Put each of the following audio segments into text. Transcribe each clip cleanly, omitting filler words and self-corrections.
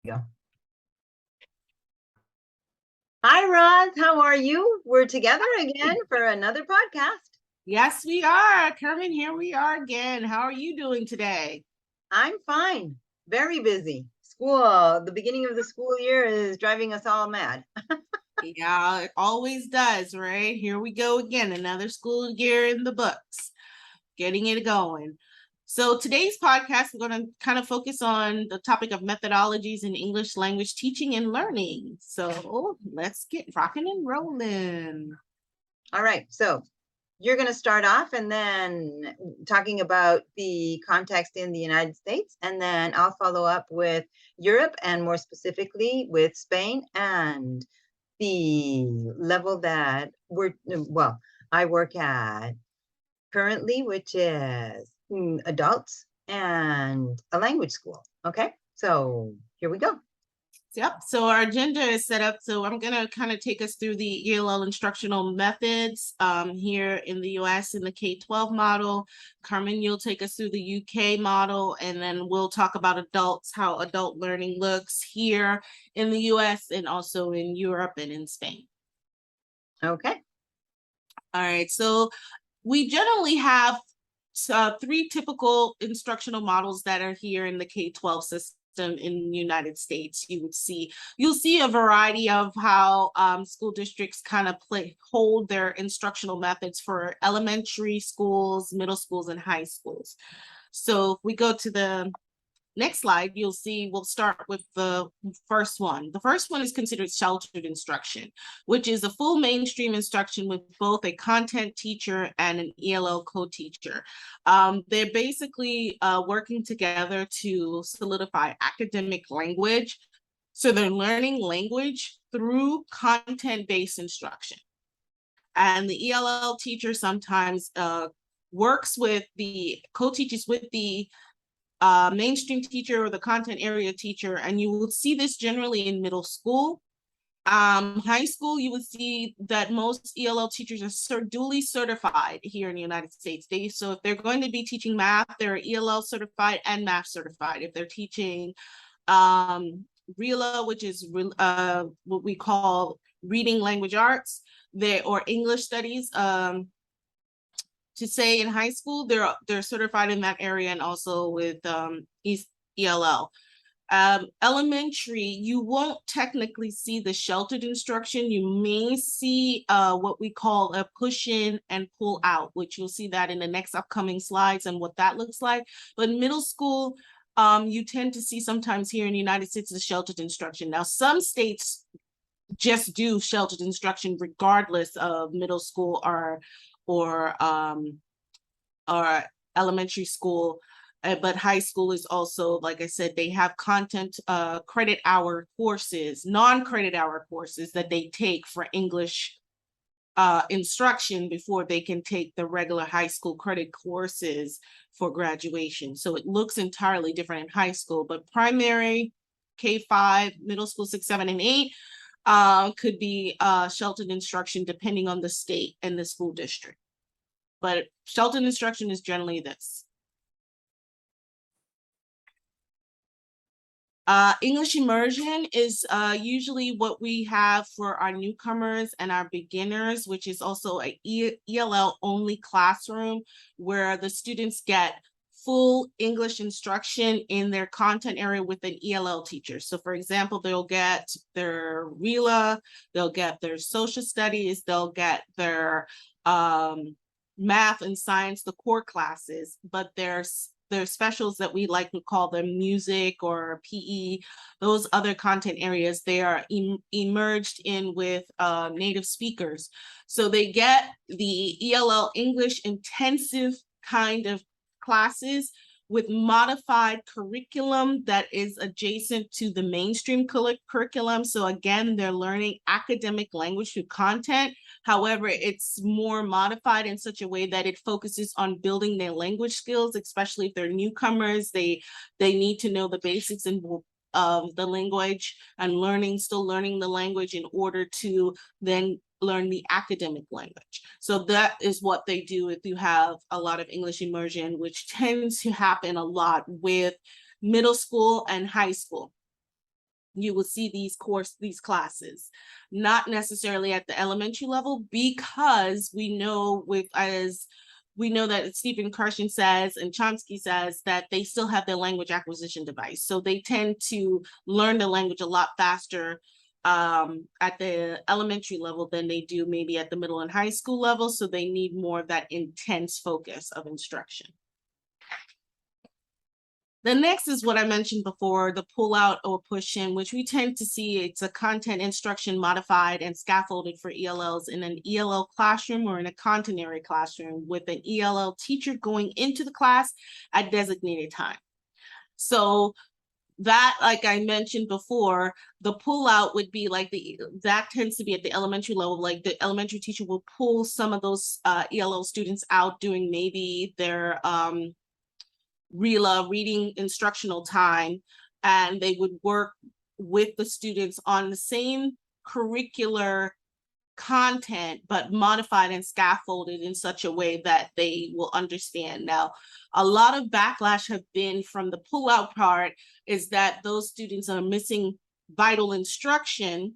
Go. Hi, Roz. How are you? We're together again for another podcast. Yes, we are. Carmen, here we are again. How are you doing today? I'm fine. Very busy. School, the beginning of the school year is driving us all mad. Yeah, it always does, right? Here we go again. Another school year in the books, getting it going. So today's podcast, we're going to kind of focus on the topic of methodologies in English language teaching and learning. So let's get rocking and rolling. All right. So you're going to start off and then talking about the context in the United States, and then I'll follow up with Europe and more specifically with Spain and the level that I work at currently, which is adults and a language school. Okay, so here we go. Yep. So our agenda is set up. So I'm going to kind of take us through the ELL instructional methods here in the US in the K-12 model. Carmen, you'll take us through the UK model, and then we'll talk about adults, how adult learning looks here in the US and also in Europe and in Spain. Okay. All right. So we generally have three typical instructional models that are here in the K-12 system in the United States. You'll see a variety of how school districts kind of hold their instructional methods for elementary schools, middle schools, and high schools. So if we go to the next slide, you'll see we'll start with the first one. The first one is considered sheltered instruction, which is a full mainstream instruction with both a content teacher and an ELL co-teacher. They're basically working together to solidify academic language. So they're learning language through content-based instruction. And the ELL teacher sometimes works with the co-teaches with the mainstream teacher or the content area teacher, and you will see this generally in middle school. High school, you would see that most ELL teachers are duly certified here in the United States. So if they're going to be teaching math, they're ELL certified and math certified. If they're teaching RELA, which is what we call reading language arts, or English studies, to say in high school, they're certified in that area, and also with ELL. Elementary, you won't technically see the sheltered instruction. You may see what we call a push in and pull out, which you'll see that in the next upcoming slides and what that looks like. But middle school, you tend to see sometimes here in the United States the sheltered instruction. Now, some states just do sheltered instruction regardless of middle school or elementary school, but high school is also, like I said, they have content credit hour courses, non-credit hour courses that they take for English instruction before they can take the regular high school credit courses for graduation. So it looks entirely different in high school, but primary, K-5, middle school 6, 7, and 8 could be sheltered instruction depending on the state and the school district. But sheltered instruction is generally this. English immersion is usually what we have for our newcomers and our beginners, which is also an ELL only classroom where the students get full English instruction in their content area with an ELL teacher. So for example, they'll get their RELA, they'll get their social studies, they'll get their math and science, the core classes, but there's specials that we like to call them music or PE, those other content areas, they are emerged in with native speakers. So they get the ELL English intensive kind of classes with modified curriculum that is adjacent to the mainstream curriculum. So again, they're learning academic language through content. However, it's more modified in such a way that it focuses on building their language skills, especially if they're newcomers. They need to know the basics of the language and still learning the language in order to then learn the academic language. So that is what they do if you have a lot of English immersion, which tends to happen a lot with middle school and high school. you will see these classes, not necessarily at the elementary level, because we know that Stephen Karschen says and Chomsky says that they still have their language acquisition device. So they tend to learn the language a lot faster at the elementary level than they do maybe at the middle and high school level. So they need more of that intense focus of instruction. The next is what I mentioned before, the pull out or push in, which we tend to see it's a content instruction modified and scaffolded for ELLs in an ELL classroom or in a content area classroom with an ELL teacher going into the class at designated time. So that, like I mentioned before, the pull out would be like that tends to be at the elementary level, like the elementary teacher will pull some of those ELL students out doing maybe their RELA, reading instructional time, and they would work with the students on the same curricular content, but modified and scaffolded in such a way that they will understand. Now, a lot of backlash have been from the pull-out part is that those students are missing vital instruction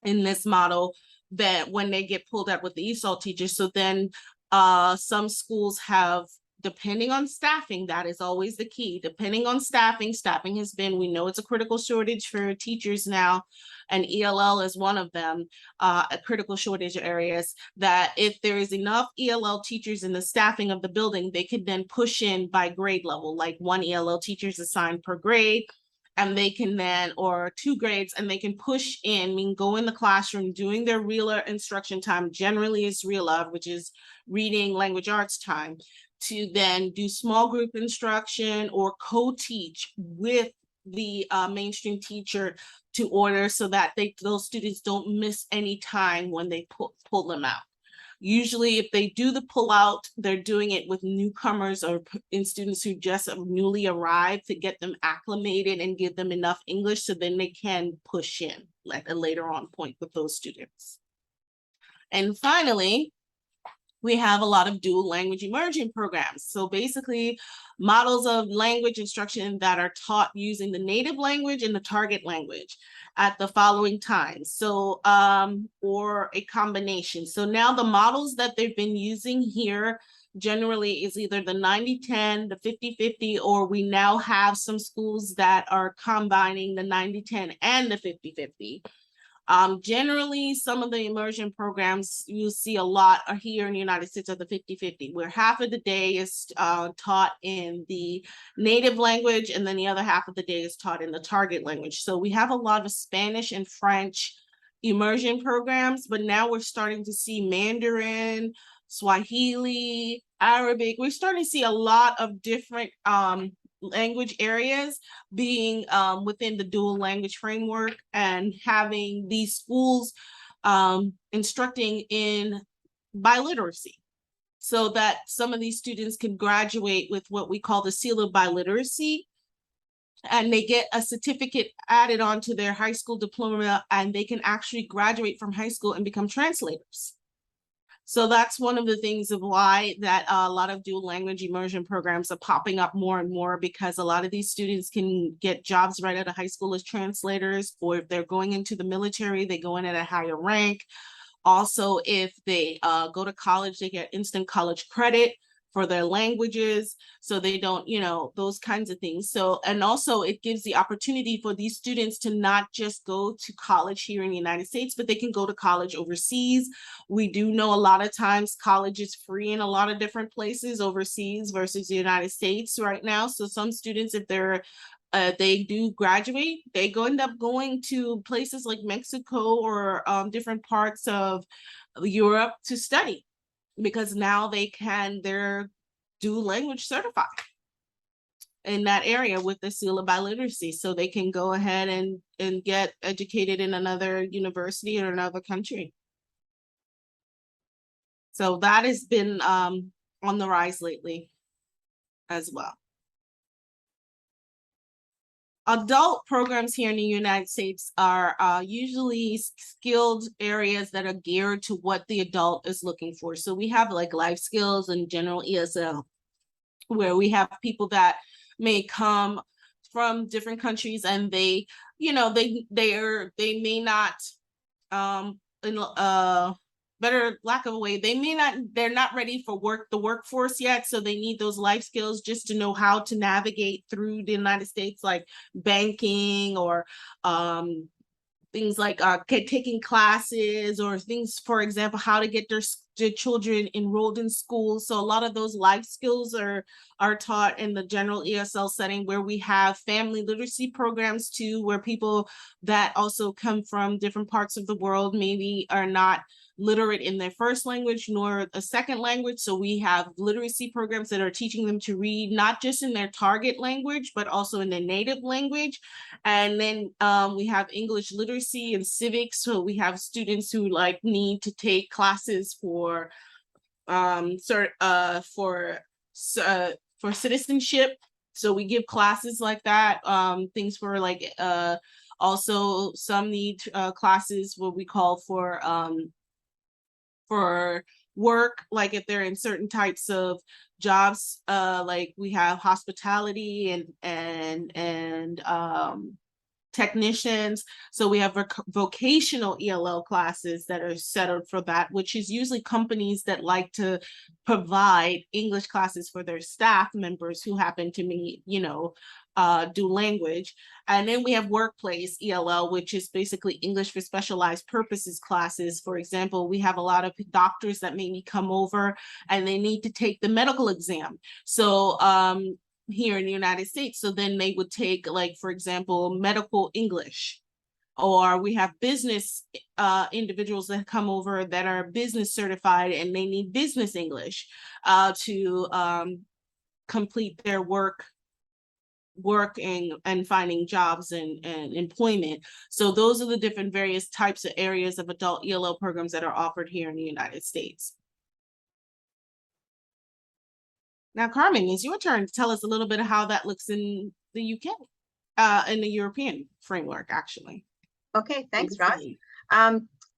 in this model that when they get pulled out with the ESOL teachers. So then some schools have, depending on staffing, that is always the key. Depending on staffing has been, we know it's a critical shortage for teachers now, and ELL is one of them, a critical shortage areas, that if there is enough ELL teachers in the staffing of the building, they could then push in by grade level, like 1 ELL teacher is assigned per grade, and they can then, or 2 grades, and they can push in, go in the classroom doing their RELA instruction time, generally is RELA, which is reading language arts time, to then do small group instruction or co-teach with the mainstream teacher to order so that those students don't miss any time when they pull them out. Usually if they do the pull out, they're doing it with newcomers or in students who just have newly arrived to get them acclimated and give them enough English so then they can push in at a later on point with those students. And finally, we have a lot of dual language immersion programs. So basically models of language instruction that are taught using the native language and the target language at the following times. So, or a combination. So now the models that they've been using here generally is either the 90-10, the 50-50, or we now have some schools that are combining the 90-10 and the 50-50. Generally, some of the immersion programs you'll see a lot are here in the United States are the 50-50, where half of the day is taught in the native language, and then the other half of the day is taught in the target language. So we have a lot of Spanish and French immersion programs, but now we're starting to see Mandarin, Swahili, Arabic. We're starting to see a lot of different language areas being within the dual language framework, and having these schools instructing in biliteracy, so that some of these students can graduate with what we call the seal of biliteracy, and they get a certificate added on to their high school diploma, and they can actually graduate from high school and become translators. So that's one of the things of why that a lot of dual language immersion programs are popping up more and more, because a lot of these students can get jobs right out of high school as translators, or if they're going into the military, they go in at a higher rank. Also, if they go to college, they get instant college credit for their languages, so they don't, those kinds of things. So, and also it gives the opportunity for these students to not just go to college here in the United States, but they can go to college overseas. We do know a lot of times college is free in a lot of different places overseas versus the United States right now. So some students, if they do graduate, they end up going to places like Mexico or different parts of Europe to study, because now they're dual language certified in that area with the seal of biliteracy, so they can go ahead and get educated in another university or another country. So that has been on the rise lately as well. Adult programs here in the United States are usually skilled areas that are geared to what the adult is looking for. So we have like life skills and general ESL, where we have people that may come from different countries, and they, you know, they may not, in better lack of a way, they're not ready for the workforce yet, so they need those life skills just to know how to navigate through the United States, like banking, or things like taking classes, or things, for example, how to get their children enrolled in school. So a lot of those life skills are taught in the general ESL setting, where we have family literacy programs too, where people that also come from different parts of the world maybe are not literate in their first language nor a second language. So we have literacy programs that are teaching them to read, not just in their target language, but also in their native language. And then we have English literacy and civics. So we have students who like need to take classes for citizenship. So we give classes like that, things for like also some need classes, what we call for work, like if they're in certain types of jobs, like we have hospitality and technicians. So we have vocational ELL classes that are settled for that, which is usually companies that like to provide English classes for their staff members who happen to be, do language. And then we have workplace ELL, which is basically English for specialized purposes classes. For example, we have a lot of doctors that maybe come over and they need to take the medical exam. So here in the United States. So then they would take, like, for example, medical English. Or we have business individuals that come over that are business certified and they need business English to complete their work and finding jobs and employment. So those are the different various types of areas of adult ELL programs that are offered here in the United States. Now, Carmen, it's your turn to tell us a little bit of how that looks in the UK, in the European framework, actually. Okay, thanks, Ross.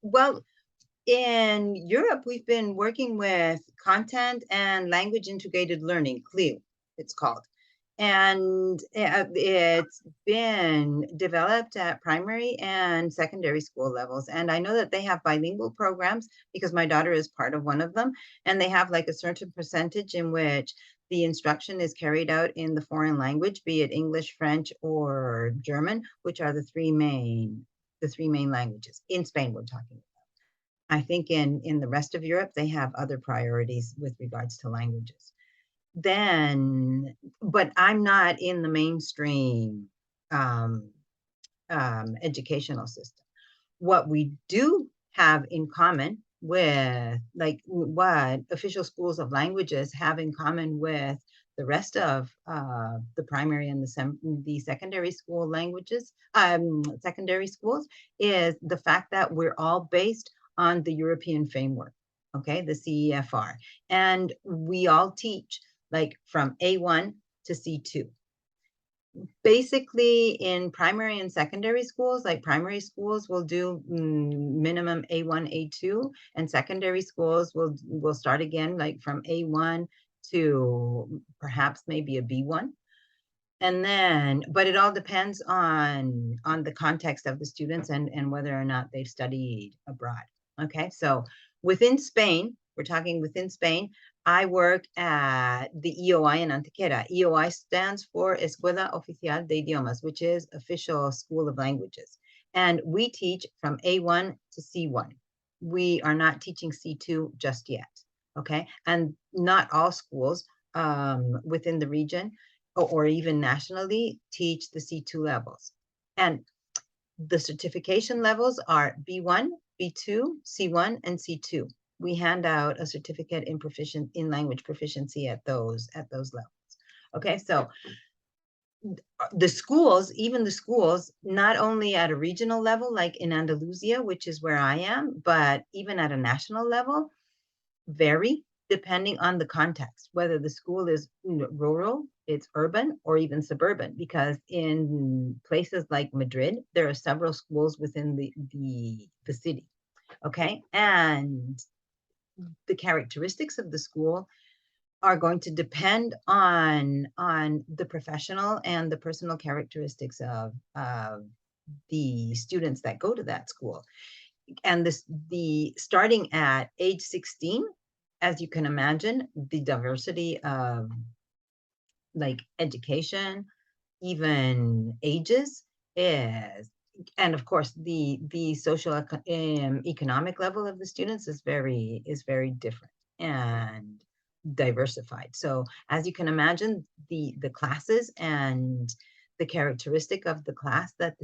Well, in Europe, we've been working with content and language integrated learning, CLIL, it's called. And it's been developed at primary and secondary school levels. And I know that they have bilingual programs because my daughter is part of one of them. And they have like a certain percentage in which the instruction is carried out in the foreign language, be it English, French, or German, which are the three main languages. In Spain, we're talking about. I think in the rest of Europe, they have other priorities with regards to languages. But I'm not in the mainstream educational system. What we do have in common with, like, what official schools of languages have in common with the rest of the primary and the secondary school languages, secondary schools, is the fact that we're all based on the European framework, okay, the CEFR. And we all teach like from A1 to C2. Basically, in primary and secondary schools, like primary schools will do minimum A1, A2, and secondary schools will start again like from A1 to perhaps maybe a B1. And then, but it all depends on the context of the students and whether or not they've studied abroad. Okay, so within Spain, we're talking within Spain, I work at the EOI in Antequera. EOI stands for Escuela Oficial de Idiomas, which is Official School of Languages. And we teach from A1 to C1. We are not teaching C2 just yet, okay? And not all schools within the region or even nationally teach the C2 levels. And the certification levels are B1, B2, C1, and C2. We hand out a certificate in language proficiency at those levels. Okay, so the schools, even the schools, not only at a regional level, like in Andalusia, which is where I am, but even at a national level, vary depending on the context, whether the school is rural, it's urban, or even suburban, because in places like Madrid, there are several schools within the city, okay? And the characteristics of the school are going to depend on the professional and the personal characteristics of the students that go to that school. And the starting at age 16, as you can imagine, the diversity of like education, even ages, is, and of course the social economic level of the students is very different and diversified. So as you can imagine, the classes and the characteristic of the class that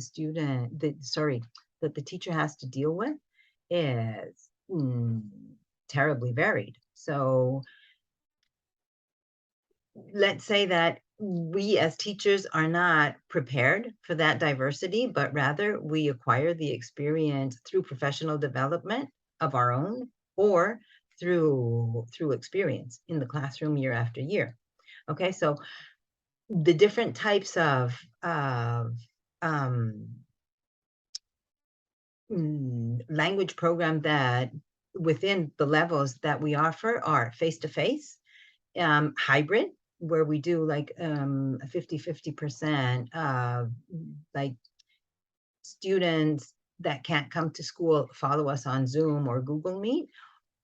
that the teacher has to deal with is terribly varied. So let's say that we as teachers are not prepared for that diversity, but rather we acquire the experience through professional development of our own, or through experience in the classroom year after year. Okay, so the different types of language program that within the levels that we offer are face-to-face, hybrid, where we do like 50-50% of like students that can't come to school follow us on Zoom or Google Meet,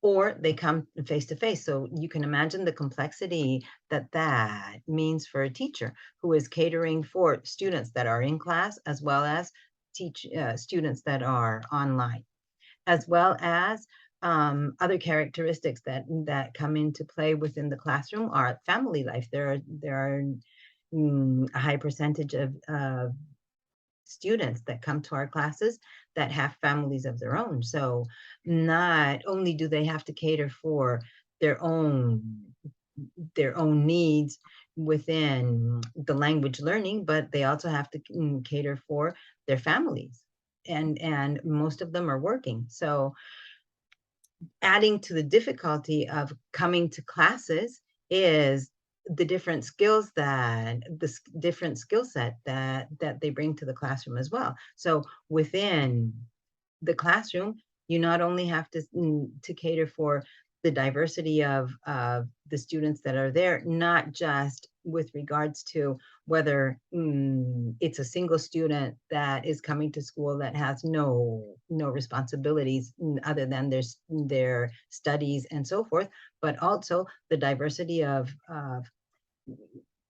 or they come face to face. So you can imagine the complexity that that means for a teacher who is catering for students that are in class, as well as students that are online, as well as other characteristics that come into play within the classroom are family life. There are a high percentage of students that come to our classes that have families of their own. So not only do they have to cater for their own needs within the language learning, but they also have to cater for their families, and most of them are working. So adding to the difficulty of coming to classes is the different skills that different skill set that they bring to the classroom as well. So within the classroom, you not only have to cater for the diversity of the students that are there, not just with regards to whether it's a single student that is coming to school that has no responsibilities other than their studies and so forth, but also the diversity of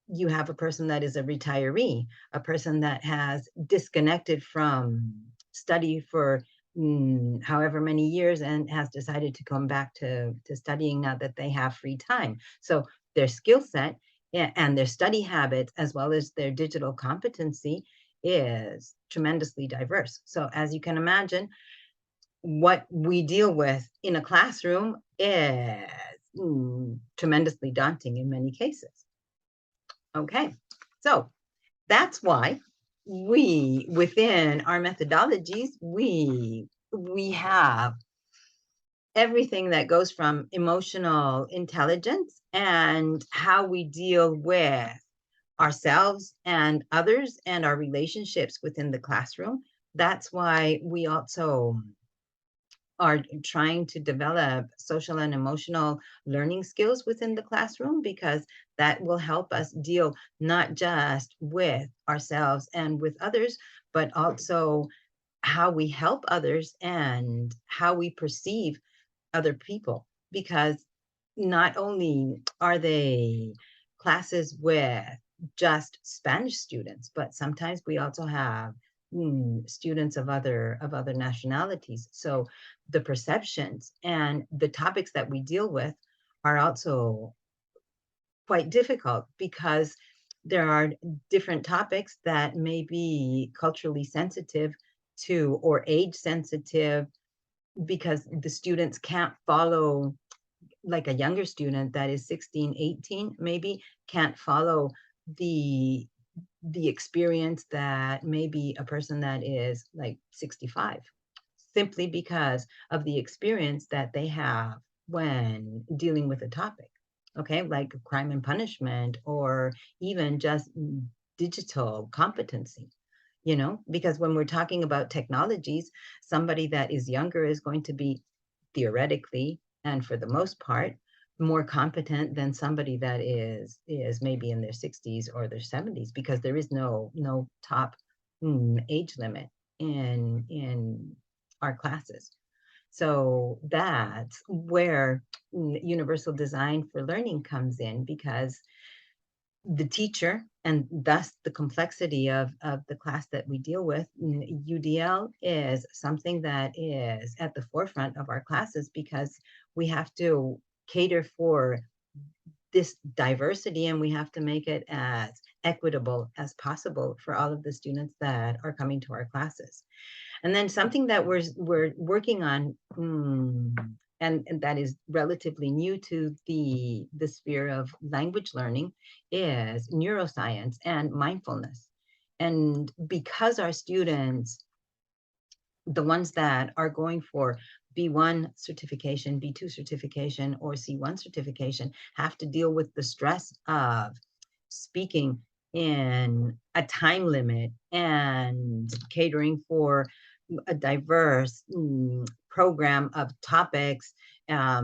you have a person that is a retiree, a person that has disconnected from study for however many years and has decided to come back to studying now that they have free time. So their skill set and their study habits, as well as their digital competency, is tremendously diverse. So as you can imagine, what we deal with in a classroom is tremendously daunting in many cases. Okay, so that's why we, within our methodologies, we have everything that goes from emotional intelligence and how we deal with ourselves and others and our relationships within the classroom. That's why we also are trying to develop social and emotional learning skills within the classroom, because that will help us deal not just with ourselves and with others, but also how we help others and how we perceive other people. Because not only are they classes with just Spanish students, but sometimes we also have students of other nationalities. So the perceptions and the topics that we deal with are also quite difficult, because there are different topics that may be culturally sensitive to or age sensitive, because the students can't follow, like a younger student that is 16, 18, maybe can't follow the experience that maybe a person that is like 65, simply because of the experience that they have when dealing with a topic, okay, like crime and punishment, or even just digital competency. Because when we're talking about technologies, somebody that is younger is going to be theoretically, and for the most part, more competent than somebody that is maybe in their 60s or their 70s, because there is no top age limit in our classes. So that's where universal design for learning comes in, because the teacher, and thus the complexity of the class that we deal with, UDL is something that is at the forefront of our classes, because we have to cater for this diversity, and we have to make it as equitable as possible for all of the students that are coming to our classes. And then something that we're working on, and that is relatively new to the sphere of language learning, is neuroscience and mindfulness. And because our students, the ones that are going for B1 certification, B2 certification, or C1 certification, have to deal with the stress of speaking in a time limit and catering for a diverse program of topics, a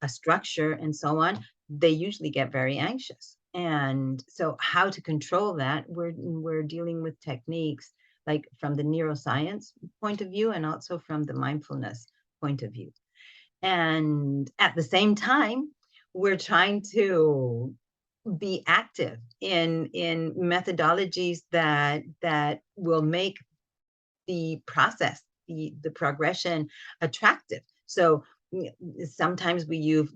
structure, and so on, they usually get very anxious. And so how to control that, we're dealing with techniques like from the neuroscience point of view, and also from the mindfulness point of view. And at the same time, we're trying to be active in methodologies that will make the process, the progression attractive. So sometimes we use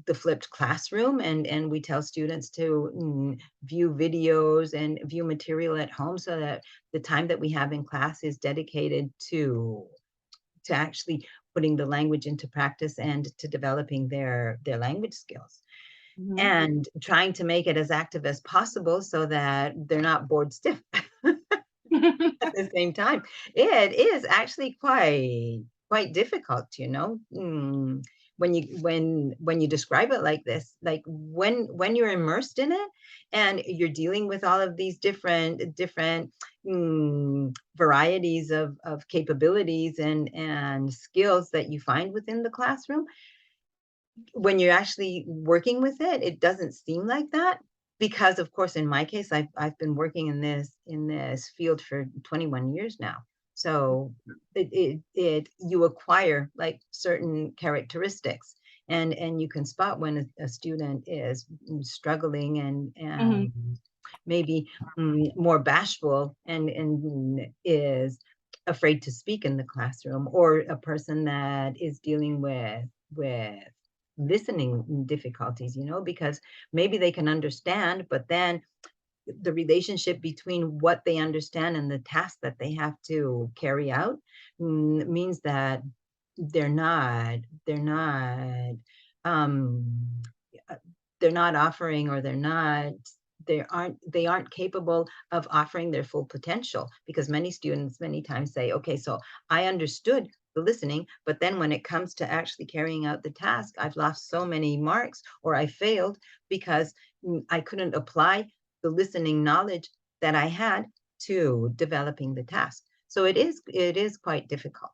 the flipped classroom, and we tell students to view videos and view material at home, so that the time that we have in class is dedicated to actually putting the language into practice and to developing their language skills. And trying to make it as active as possible so that they're not bored stiff at the same time. It is actually quite difficult, when you describe it like this, like when you're immersed in it and you're dealing with all of these different varieties of capabilities and skills that you find within the classroom. When you're actually working with it, it doesn't seem like that, because of course, in my case, I've been working in this field for 21 years now. So you acquire like certain characteristics, and you can spot when a student is struggling and maybe more bashful and is afraid to speak in the classroom, or a person that is dealing with listening difficulties, because maybe they can understand, but then the relationship between what they understand and the task that they have to carry out means that they're not um they're not offering, or they aren't capable of offering their full potential, because many students many times say, okay, so I understood the listening, but then when it comes to actually carrying out the task, I've lost so many marks, or I failed because I couldn't apply the listening knowledge that I had to developing the task. So it is quite difficult.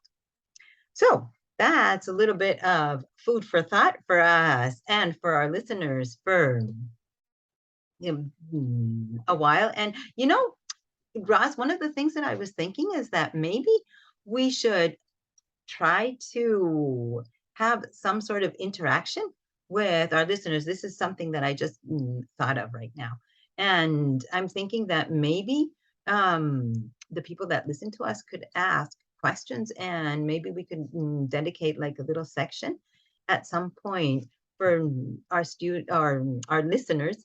So that's a little bit of food for thought for us and for our listeners for a while. And Ross, one of the things that I was thinking is that maybe we should try to have some sort of interaction with our listeners. This is something that I just thought of right now. And I'm thinking that maybe the people that listen to us could ask questions, and maybe we could dedicate like a little section at some point for our listeners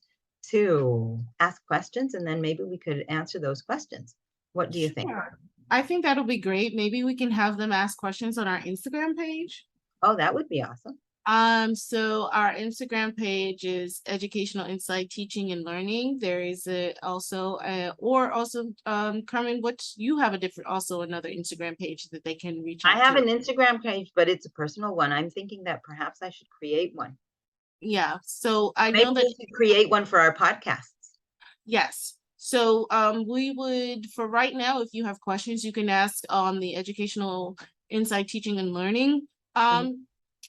to ask questions, and then maybe we could answer those questions. What do you think? Sure. I think that'll be great. Maybe we can have them ask questions on our Instagram page. Oh, that would be awesome. So our Instagram page is Educational Insight Teaching and Learning. There is Carmen, you have another Instagram page that they can reach out I have to. an Instagram page, but it's a personal one. I'm thinking that perhaps I should create one. Yeah, so I Maybe know that we should create one for our podcasts. yes. So we would, for right now, if you have questions, you can ask on the Educational Insight Teaching and Learning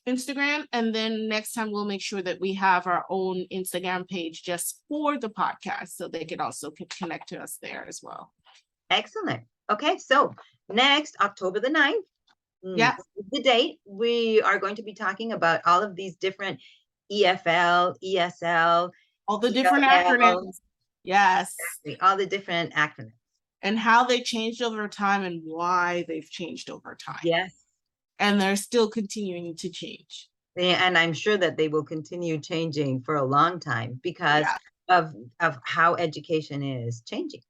Instagram. And then next time we'll make sure that we have our own Instagram page just for the podcast, so they can also connect to us there as well. Excellent. Okay, so next, October the 9th, Yeah. the date, we are going to be talking about all of these different EFL, ESL, All the different ELL, acronyms. Yes. all the different acronyms. And how they changed over time and why they've changed over time. Yes. And they're still continuing to change. And I'm sure that they will continue changing for a long time because of how education is changing.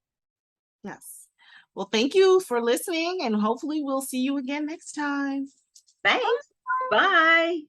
Yes. Well, thank you for listening, and hopefully we'll see you again next time. Thanks. Bye.